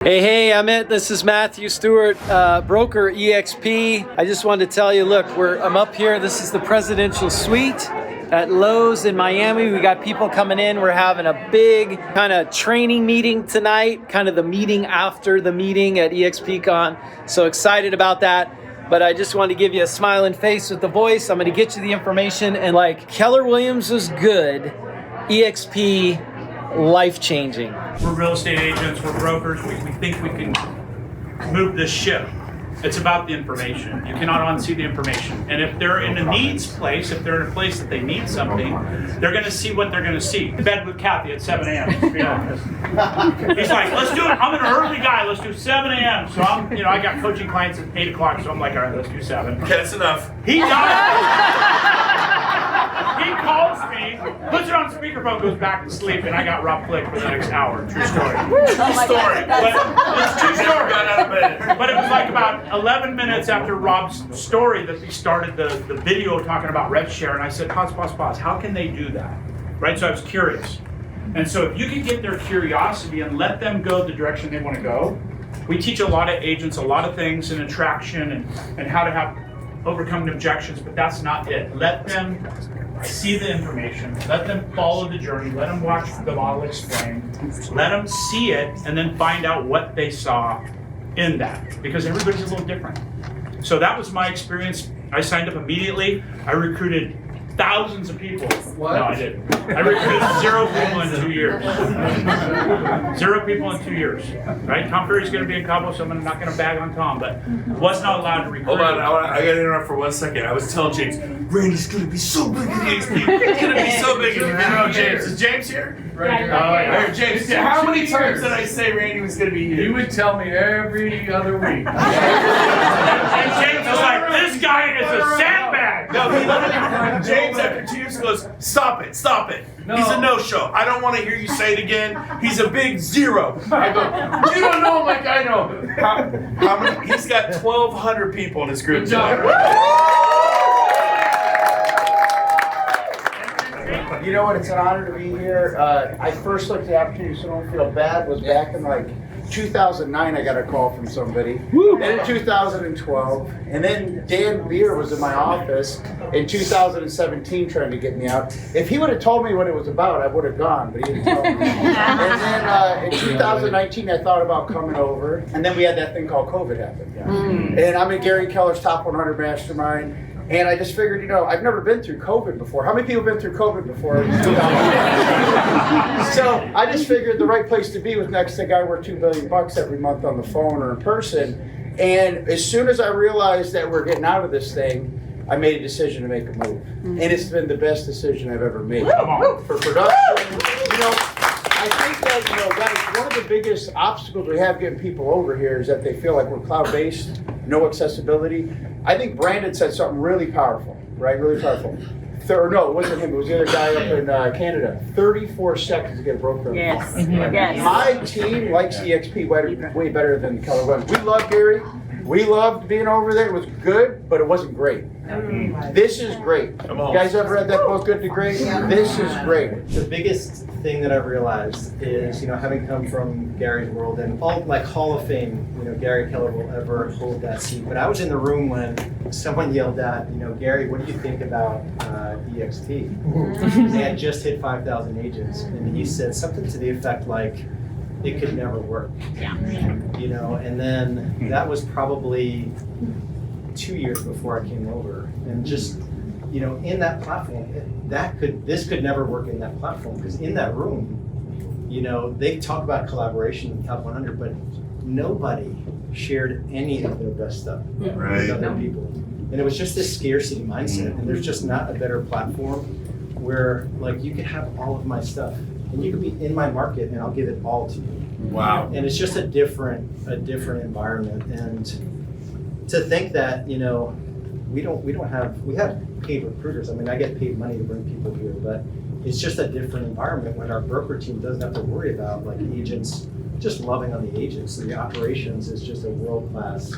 Hey, Amit. This is Matthew Stewart, broker EXP. I just wanted to tell you, look, I'm up here. This is the presidential suite at Lowe's in Miami. We got people coming in. We're having a big kind of training meeting tonight, kind of the meeting after the meeting at EXPCon. So excited about that. But I just wanted to give you a smiling face with the voice. I'm going to get you the information. And like Keller Williams was good, EXP life-changing. We're real estate agents, we're brokers, we think we can move this ship. It's about the information. You cannot unsee the information. And if they're in a needs place, if they're in a place that they need something, they're gonna see what they're gonna see. Bed with Kathy at 7 a.m. He's like, let's do it. I'm an early guy, let's do 7 a.m. So I got coaching clients at 8 o'clock, so I'm like, all right, let's do 7. Okay, that's enough. He does. He calls me, puts it on speakerphone, goes back to sleep, and I got Rob Click for the next hour. True story. True story. But it's true story. Got out of bed. But it was like about 11 minutes after Rob's story that he started the video talking about rev share, and I said, pause. How can they do that? Right? So I was curious. And so if you can get their curiosity and let them go the direction they want to go, we teach a lot of agents a lot of things in attraction and how to have overcome objections, but that's not it. Let them see the information, let them follow the journey, let them watch the model explain, let them see it, and then find out what they saw in that, because everybody's a little different. So that was my experience. I signed up immediately. I recruited thousands of people. What? No, I didn't. I recruited 0 people in 2 years. 0 people in 2 years. Right? Tom Ferry's going to be in Cabo, so I'm not going to bag on Tom, but was not allowed to recruit. Hold on, I got to interrupt for 1 second. I was telling James, Randy's going to be so big at EXP. He's going to be so big. You know, James. Is James here? Right. Yeah. James, how many times did I say Randy was going to be here? You would tell me every other week. And James was like, this guy is a sandbag. No, he literally, James after 2 years goes, stop it. No. He's a no-show. I don't want to hear you say it again. He's a big 0. I go, you don't know him like I know him. How many? He's got 1,200 people in his group. Good job. You know what? It's an honor to be here. I first looked at the opportunity, so don't feel bad, was back in like 2009. I got a call from somebody. Then in 2012, and then Dan Beer was in my office in 2017 trying to get me out. If he would have told me what it was about, I would have gone, but he didn't tell me. And then in 2019, I thought about coming over, and then we had that thing called COVID happen. And I'm in Gary Keller's Top 100 Mastermind. And I just figured, I've never been through COVID before. How many people have been through COVID before? So I just figured the right place to be was next to a guy worth $2 billion every month on the phone or in person. And as soon as I realized that we're getting out of this thing, I made a decision to make a move. And it's been the best decision I've ever made. For production, I think that, guys, one of the biggest obstacles we have getting people over here is that they feel like we're cloud-based, no accessibility. I think Brandon said something really powerful, right? Really powerful. No, it wasn't him. It was the other guy up in Canada. 34 seconds to get a broker. Yes. Right? Yes. My team likes EXP way better than Keller Williams. We love Gary. We loved being over there. It was good, but it wasn't great. This is great. You guys ever read that book, Good to Great? This is great. The biggest thing that I've realized is, having come from Gary's world and all like Hall of Fame, Gary Keller will ever hold that seat. But I was in the room when someone yelled at, Gary, what do you think about EXT? They had just hit 5,000 agents, and he said something to the effect like, it could never work. Yeah. And then that was probably 2 years before I came over, and just in that platform, this could never work in that platform, because in that room, they talk about collaboration in the top 100, but nobody shared any of their best stuff with other people, and it was just this scarcity mindset. And there's just not a better platform where like you could have all of my stuff, and you could be in my market, and I'll give it all to you. Wow. And it's just a different environment, and to think that we have paid recruiters. I mean, I get paid money to bring people here, but it's just a different environment when our broker team doesn't have to worry about like agents, just loving on the agents. So the operations is just a world-class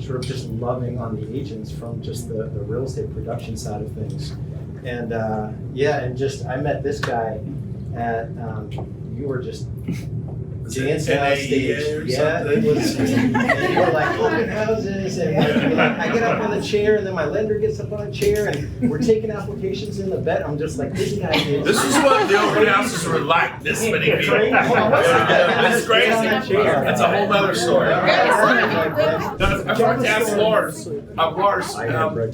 sort of just loving on the agents from just the real estate production side of things. And and just I met this guy at you were just Dance NAEA on stage. or Yeah, something? it was. And you were like open houses, and I get up on the chair, and then my lender gets up on a chair, and we're taking applications in the vet. I'm just like, this guy is. This is what the open houses were like. This many people. It's crazy. That's a whole other story. I forgot to ask Lars. Lars,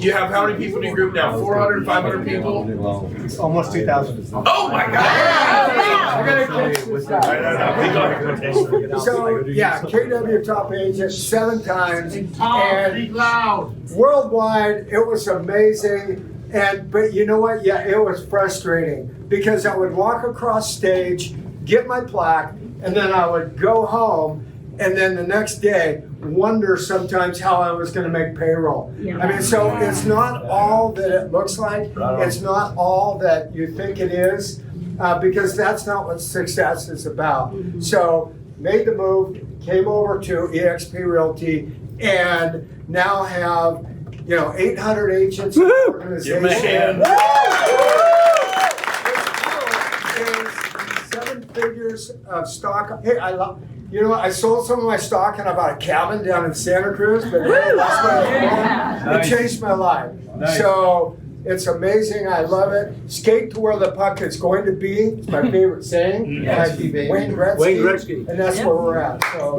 you have how many people in your group now? 400, 500 people? It's almost 2,000. Oh my God! So, yeah, KW top agent 7 times, and worldwide, it was amazing. But you know what? Yeah, it was frustrating because I would walk across stage, get my plaque, and then I would go home, and then the next day wonder sometimes how I was going to make payroll. I mean, so it's not all that it looks like. It's not all that you think it is, because that's not what success is about. So made the move, came over to eXp Realty, and now have 800 agents in the organization. Is 7 figures of stock. Hey, I sold some of my stock and I bought a cabin down in Santa Cruz, but it changed my life. Nice. So it's amazing. I love it. Skate to where the puck is going to be. It's my favorite saying. Wayne Gretzky. And that's where we're at. So.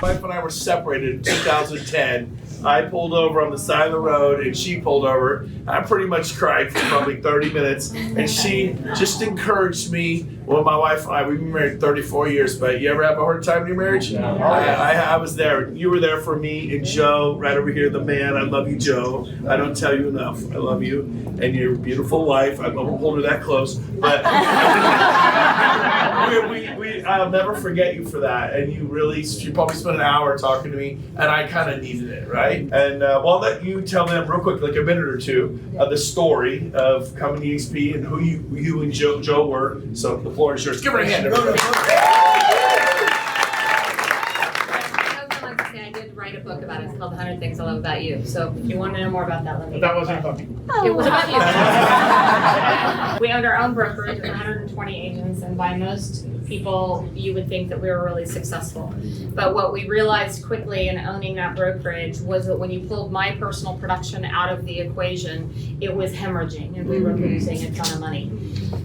My wife and I were separated in 2010. I pulled over on the side of the road and she pulled over. I pretty much cried for probably 30 minutes, and she just encouraged me. Well, my wife and I, we've been married 34 years, but you ever have a hard time in your marriage? No. I was there. You were there for me, and Joe, right over here, the man. I love you, Joe. I don't tell you enough. I love you and your beautiful wife. I won't hold her that close, but I'll never forget you for that. And you probably spent an hour talking to me, and I kind of needed it, right? And I'll let you tell them real quick, like a minute or two, the story of coming to EXP and who you and Joe were. So the floor is yours. Give her a hand. I did write a book about it. It's called 100 Things I Love About You. So if you want to know more about that, let me. That wasn't funny. It was about you. We owned our own brokerage with 120 agents, and by most people, you would think that we were really successful. But what we realized quickly in owning that brokerage was that when you pulled my personal production out of the equation, it was hemorrhaging, and we were losing a ton of money.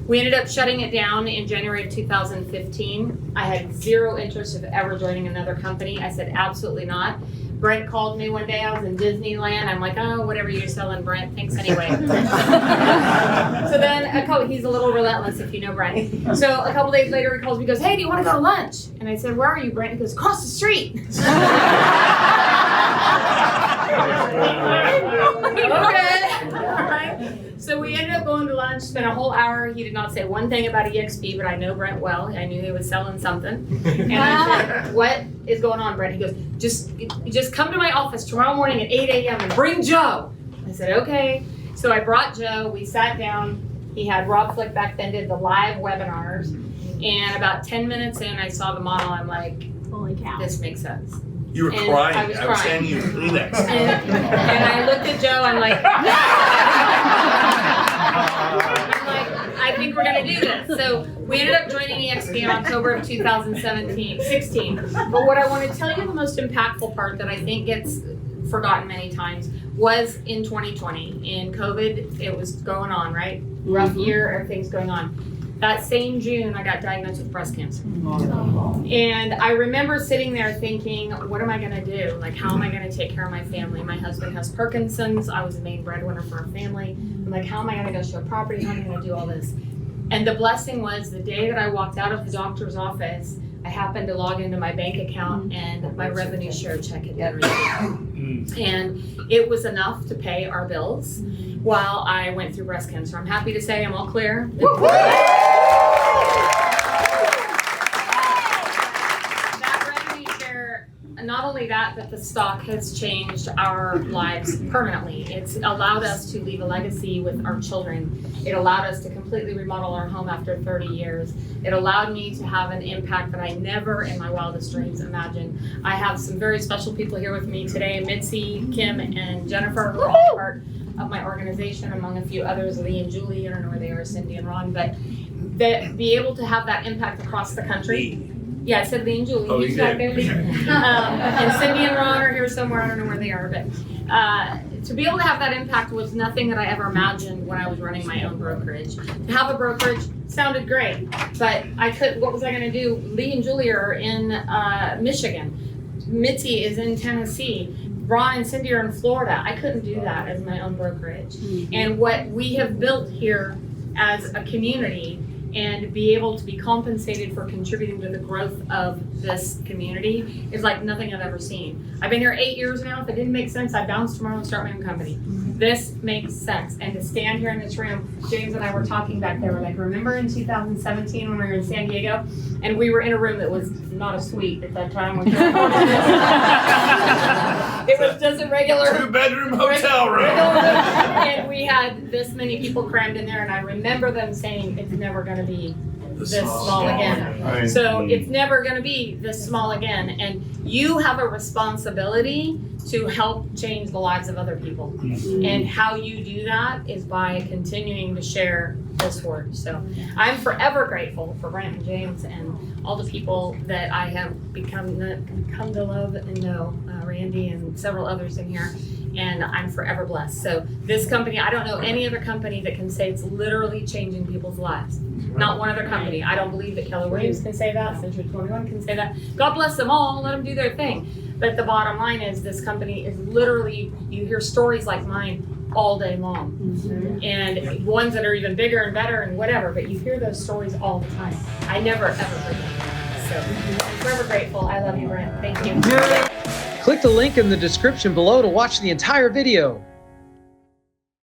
We ended up shutting it down in January of 2015. I had zero interest of ever joining another company. I said, absolutely not. Brent called me one day. I was in Disneyland. I'm like, oh, whatever you're selling, Brent. Thanks anyway. So then he's a little relentless if you know Brent. So a couple days later, he calls me, goes, hey, do you want to go to lunch? And I said, where are you, Brent? He goes, across the street. Okay. All right. So we ended up going to lunch, spent a whole hour. He did not say one thing about EXP, but I know Brent well. I knew he was selling something. And I said, what is going on, Brent? He goes, just come to my office tomorrow morning at 8 a.m. and bring Joe. I said, okay. So I brought Joe. We sat down. He had Rob Flick back then, did the live webinars. And about 10 minutes in, I saw the model. I'm like, holy cow, this makes sense. You were crying. I was handing you Kleenex. And I looked at Joe. I'm like, I think we're gonna do this. So we ended up joining EXP in October of 2016. But what I want to tell you, the most impactful part that I think gets forgotten many times was in 2020. In COVID, it was going on, right? Rough year, everything's going on. That same June, I got diagnosed with breast cancer. And I remember sitting there thinking, what am I gonna do? Like, how am I gonna take care of my family? My husband has Parkinson's. I was the main breadwinner for our family. I'm like, how am I gonna go show property? How am I gonna do all this? And the blessing was the day that I walked out of the doctor's office, I happened to log into my bank account and my revenue share check had been received. And it was enough to pay our bills while I went through breast cancer. I'm happy to say I'm all clear. That revenue share, not only that, but the stock has changed our lives permanently. It's allowed us to leave a legacy with our children. It allowed us to completely remodel our home after 30 years. It allowed me to have an impact that I never in my wildest dreams imagined. I have some very special people here with me today, Mitzi, Kim, and Jennifer, who are all part of my organization, among a few others, Lee and Julie, I don't know where they are, Cindy and Ron, but that be able to have that impact across the country. Yeah, I said Lee and Julie. Oh, He's you back did. there. And Cindy and Ron are here somewhere. I don't know where they are, but to be able to have that impact was nothing that I ever imagined when I was running my own brokerage. To have a brokerage sounded great, but I could. What was I going to do? Lee and Julie are in Michigan. Mitzi is in Tennessee. Ron and Cindy are in Florida. I couldn't do that as my own brokerage. And what we have built here as a community, and be able to be compensated for contributing to the growth of this community is like nothing I've ever seen. I've been here 8 years now. If it didn't make sense, I'd bounce tomorrow and start my own company. This makes sense. And to stand here in this room, James and I were talking back there, we're like, remember in 2017 when we were in San Diego? And we were in a room that was not a suite at that time. It was just a regular 2-bedroom hotel room. And we had this many people crammed in there, and I remember them saying it's never going to be this small again. Right. So it's never going to be this small again, and you have a responsibility to help change the lives of other people. And how you do that is by continuing to share this word. So I'm forever grateful for Brent and James and all the people that I have come to love and know, Randy and several others in here. And I'm forever blessed. So this company, I don't know any other company that can say it's literally changing people's lives. Not one other company. I don't believe that Keller Williams can say that, Century 21 can say that. God bless them all, let them do their thing. But the bottom line is this company is literally, you hear stories like mine all day long. And ones that are even bigger and better and whatever, but you hear those stories all the time. I never ever forget. So I'm forever grateful. I love you, Brent. Thank you. Click the link in the description below to watch the entire video.